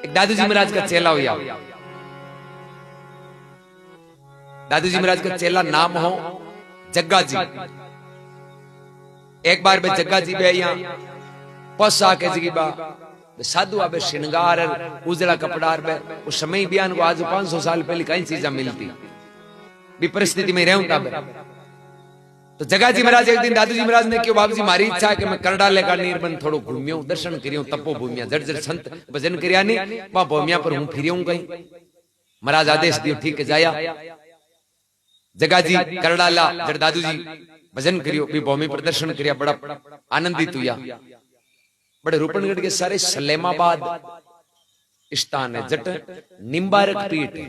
एक दादूजी महाराज का चेला हुआ। दादूजी महाराज का चेला नाम हो जग्गा जी। एक बार बे जग्गा जी बे यहाँ पस आके जगी बा साधु आबे श्रृंगार उजला कपड़ा बे उस समय बयान को आज 500 साल पहले कई चीजा मिलती भी परिस्थिति में रहूं बे। तो जग्गा जी महाराज एक दिन दादूजी महाराज ने क्यों बाबू जी मारी इच्छा है कि मैं करड़ा लेकर नीरबन थोड़ो घूमियो दर्शन करियो तपो भूमिया जर्जर संत भजन करिया नहीं वहां भूमिया पर हूं फिरियो कहीं। महाराज आदेश दियो ठीक है जाया। जग्गा जी करड़ा ला जड़ दादू जी भजन करियो भी भूमि पर दर्शन करिया बड़ा आनंदित हुआ। बड़े रूपनगढ़ के सारे सलेमाबाद स्थान है जट निम्बारक पीठ है।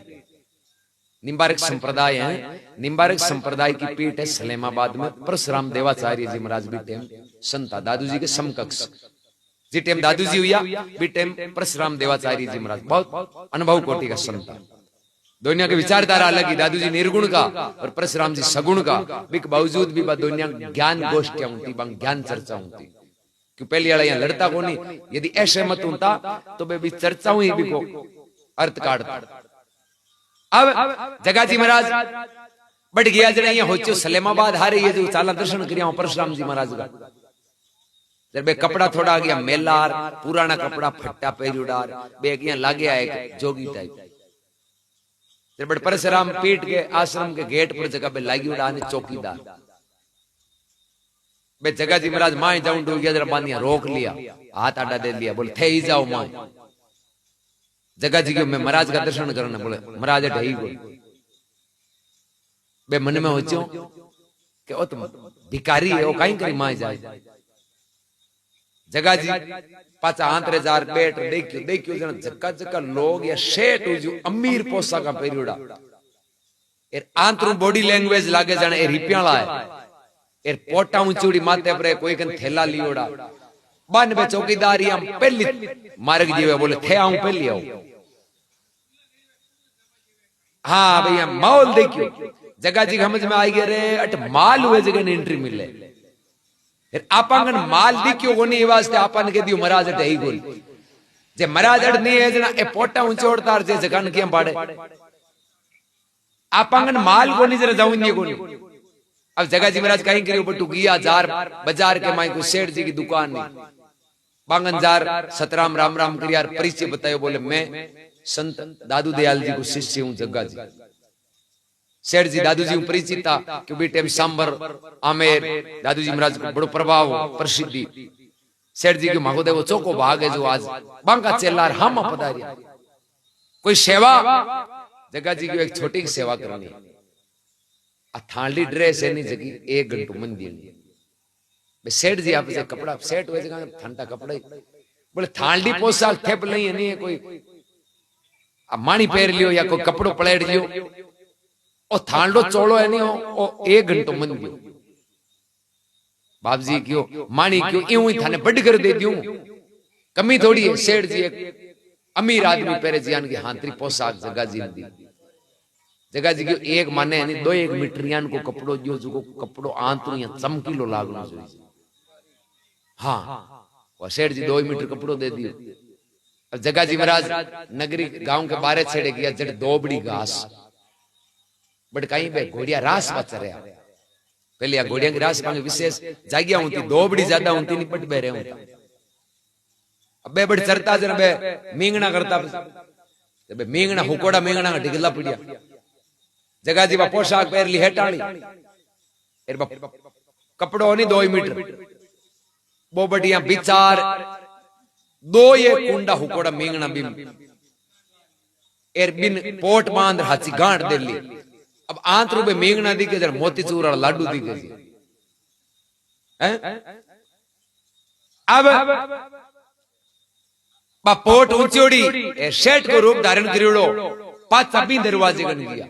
निम्बारक संप्रदाय है। निम्बारक संप्रदाय की पीठ है सलेमाबाद में। परशुराम देवाचार्य जी महाराज भी टेम संता दादू जी के समकक्ष जी टेम दादू जी हुआ भी टेम परशुराम देवाचार्य जी महाराज बहुत अनुभव कोटि का संता। दुनिया के विचारधारा अलग ही दादू जी निर्गुण का और परशुराम जी सगुण का भी बावजूद भी दुनिया ज्ञान गोष्ठियां होती ज्ञान चर्चा होती क्यों पहले वाला यहाँ लड़ता को नहीं। यदि ऐसे मत होता तो भी चर्चा हुई भी को अर्थ काटता। अब जग्गा जी महाराज बढ़ गया जरा ये हो सलेमाबाद हारे ये जो चाला दर्शन करिया परशुराम जी महाराज का जब बे कपड़ा थोड़ा आ गया मेलार पुराना कपड़ा फट्टा पहरुडार बे यहाँ लागे एक जोगी टाइप जब परशुराम पीठ के आश्रम के गेट पर जगह पे लागी उड़ा चौकीदार बे जग्गा जी महाराज माए जाऊं डूब गया जरा बांधिया रोक लिया हाथ आटा दे लिया बोले थे ही जाओ माए। जग्गा जी को मैं महाराज का दर्शन करना बोले महाराज ढही बोल बे मन में हो कि ओ तुम भिकारी है वो कहीं करी माए जाए। जग्गा जी पाचा आंतरे जार पेट देखियो देखियो जना जक्का जक्का लोग या शेठ जो अमीर पोसा का पेरियोड़ा एर आंतरू बॉडी लैंग्वेज लागे जाने ए रिपियाला है एर पोटा ऊंचूड़ी माथे पर कोई कन थैला लियोड़ा बन बे चौकीदार हम पहली मार्ग जीवे बोले थे आऊं पहली आऊं। हाँ भैया माहौल देखियो जग्गा जी समझ में आई गए रे अट माल हुए जगह ने एंट्री मिले फिर आपांगन माल दिक्यो कोनी वास्ते आपन के दियो महाराज अट ही गोल जे महाराज अट नहीं है जना ए पोटा ऊंचोड़तार जे जगन के बाड़े आपांगन माल कोनी जरा जाऊं नहीं कोनी। अब जग्गा जी महाराज कहीं करियो बटू गया जार बाजार के माई को सेठ जी की दुकान नहीं बांगन जार सतराम राम राम करियार परिचय बतायो बोले मैं संत दादू दयाल जी को शिष्य हूं जग्गा जी। सेठ जी दादू जी परिचित था कि बेटे सांबर आमेर दादू जी महाराज को बड़ो प्रभाव प्रसिद्धि। सेठ जी के मांगो वो चौको भाग है जो आज बांका चेलार हम पधारिया कोई सेवा जग्गा जी की एक छोटी सेवा करनी थाली ड्रेस है नहीं जगी 1 घंटो मंदिर सेठ जी आप कपड़ा सेठ हुए जगह ठंडा कपड़ा बोले थाली पोशाक थेप नहीं है कोई मानी पहर लियो या कोई कपड़ो पलट लियो और थांडो चोड़ो है नहीं हो 1 घंटो मन गयो बाप जी क्यों मानी क्यों यूं ही थाने बड़ कर दे दियो कमी थोड़ी है। सेठ जी एक अमीर आदमी पहरे जियान की हांतरी पोशाक जग्गा जी दी जग्गा जी क्यों एक माने नहीं 2-1 मीटर यान को कपड़ो जो जो कपड़ो आंतरू या चमकीलो लागनो चाहिए। हाँ और सेठ जी 2 मीटर कपड़ो दे दियो। अब जग्गा जी महाराज नगरी गांव के बारे छेड़े गया जड़ 2 बड़ी घास बट कहीं पे घोड़िया रास बच रहा पहले घोड़िया की रास पांगे विशेष जागिया होती 2 बड़ी ज्यादा होती नहीं पट बहरे होता अब बे बड़ चरता जरा बे मींगना करता बे मींगना हुकोड़ा मींगना का ढिगला पड़िया जग्गा जी बा पोशाक पहर ली हेटाड़ी कपड़ो नहीं 2 मीटर वो बढ़िया बिचार 2 ये कुंडा हुकोड़ा मींगना बिन एर बिन पोट बांध हाची गांठ दे ली। अब आंतरू पे मींगना दिखे जरा मोतीचूर और लाडू दिखे जी अब बा पोट ऊंचोड़ी शेठ को रूप धारण करियो पाचा भी दरवाजे गन गया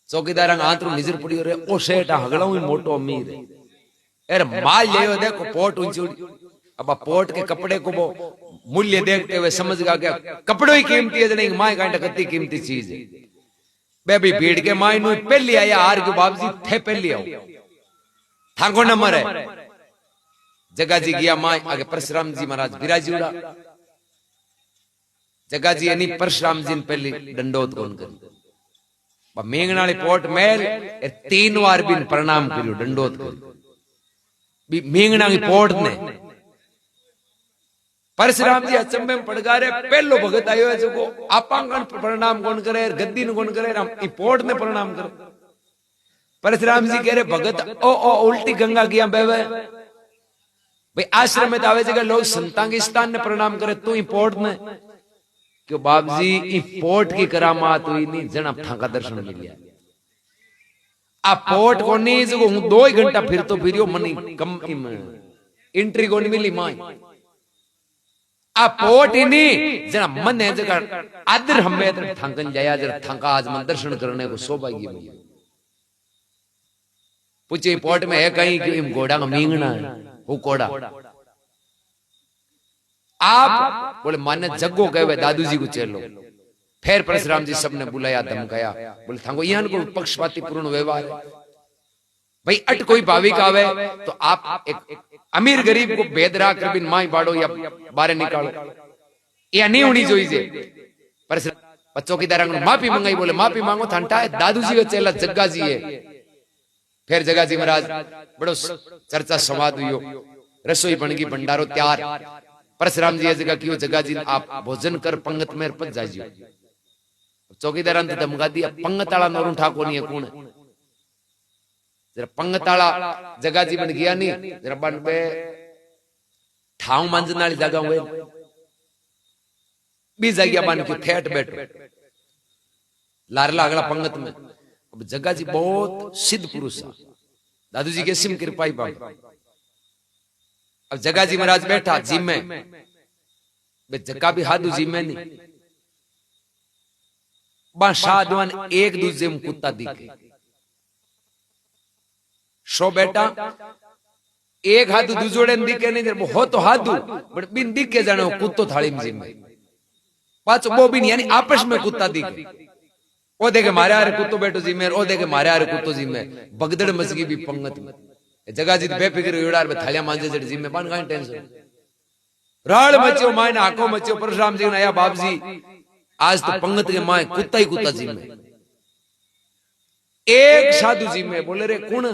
चौकीदार आंतरू निजर पड़ी रे ओ शेठ हगड़ा ही मोटो अमीर है एर माल ले देखो पोट ऊंचोड़ी। अब पोट के कपड़े को वो मूल्य देखते हुए समझ गया कपड़ों ही कीमती है नहीं माए कांटा कत्ती कीमती चीज है बेबी भीड़ के माई नु पहली आया आर के बाप जी थे पहली आओ थांगो नंबर है। जग्गा जी गया माई आगे परशुराम जी महाराज विराजी उड़ा जगा जी यानी परशुराम जी ने पहली दंडोत कौन कर मेंगना पोट मेल 3 बार भी प्रणाम करियो दंडोत कर मेंगना की पोट ने परशुराम जी अचंबे में पड़ गए पहलो भगत आयो है जो आपांगन प्रणाम कौन करे गद्दी ने कौन करे ई पोट ने प्रणाम करे परशुराम जी कह रहे भगत ओ उल्टी गंगा किया बेवे भाई आश्रम में तो आवे जगह लोग संतांगी स्थान ने प्रणाम करे तू ई पोट ने क्यों बाप जी ई पोट की करामात हुई नहीं जना थाका दर्शन मिल गया आ पोट को नहीं जो हूं 2 घंटा फिर तो फिरियो मनी कम एंट्री को नहीं मिली माई आ पोट ही नहीं जना मन है जगह आदर हमें थंकन जाया जरा थंका आज मन दर्शन करने को सौभाग्य मिला पूछे पोट में है कहीं कि घोड़ा का मींगना है वो कोड़ा आप बोले माने जग्गो कहे दादू जी को चलो फिर परशुराम जी सबने बुलाया धमकाया बोले थांगो यहाँ को पक्षपाती पूर्ण व्यवहार है भाई अट कोई भाविक आवे तो आप एक अमीर गरीब को भेदरा कर बिन माई बाड़ो या बारे निकालो या नहीं होनी चाहिए परशुराम चौकीदार माफी मंगाई बोले माफी मांगो ठंडा है दादू जी का चेला जग्गा जी है फिर जग्गा जी महाराज बड़ो चर्चा संवाद हुई रसोई बन गई भंडारो तैयार परशुराम जी जगह क्यों जगह जी आप भोजन कर पंगत में पच जाइयो चौकीदार धमका दिया पंगताला नोरू ठाको नहीं है कौन है जरा पंगताला जगह जी बन गया नहीं जरा बन पे ठाव मंजन वाली जगह हुए बी जगह बन के ठेठ बैठो लारला अगला पंगत में अब जग्गा जी बहुत सिद्ध पुरुष है दादू जी के सिम कृपाई पाओ अब जग्गा जी महाराज बैठा जिम में जग्गा भी हादू जिम में नहीं शाहजवान एक दूसरे में कुत्ता दिखे शो बेटा एक हाथू दूसरे दिखे नहीं हो तो हाथू बट बिन दिखे जाने कुत्तो थाली में जिम में पांच वो भी नहीं यानी आपस में कुत्ता दिखे ओ देखे मारे आ रहे कुत्तो बैठो जी में ओ देखे मारे आ रहे कुत्तो जी में बगदड़ मचगी भी पंगत में जगह जी बेफिक्र उड़ार में थालियां मांझे जड़ जी में बन गए टेंशन राड़ मचियो माए ने आंखों मचियो परशुराम जी ने आया बाप जी आज तो पंगत के माए कुत्ता ही कुत्ता जी में एक साधु जी में बोले रे कौन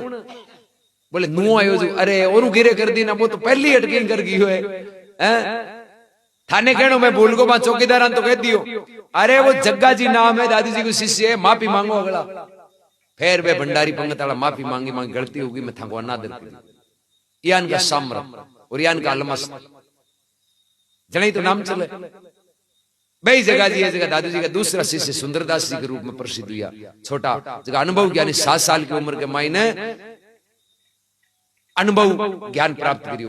बोले नु आयो जो अरे और गिरे कर दी ना वो तो पहली अटकी कर गई है थाने कहनो मैं भूल को चौकीदार तो कह दियो अरे वो जग्गा जी नाम है दादी जी को शिष्य है माफी मांगो अगला फिर वे भंडारी पंगताला माफी मांगी मांगी गलती होगी मैं थाको अनादर कर यान का साम्र और यान का अलमस जने तो नाम चले भाई जगह जी जगह दादू जी का दूसरा शिष्य सुंदरदास जी के रूप में प्रसिद्ध हुआ छोटा जगह अनुभव ज्ञानी 7 साल की उम्र के मायने अनुभव ज्ञान प्राप्त करियो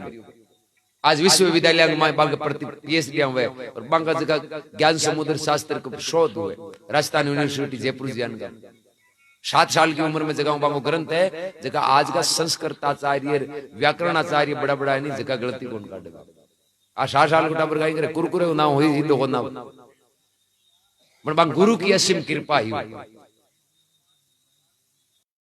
आज विश्वविद्यालय में बांग प्रति पीएचडी हुए और बांगा जगह ज्ञान समुद्र शास्त्र के शोध हुए राजस्थान यूनिवर्सिटी जयपुर ज्ञान का 7 साल की उम्र में जगह बांगो ग्रंथ है जगह आज का संस्कृताचार्य व्याकरणाचार्य बड़ा बड़ा नहीं जगह गलती कौन काटेगा आ 7 साल को टाबर गाई करे कुरकुरे ना हो ही दो ना बट बांग गुरु की असीम कृपा ही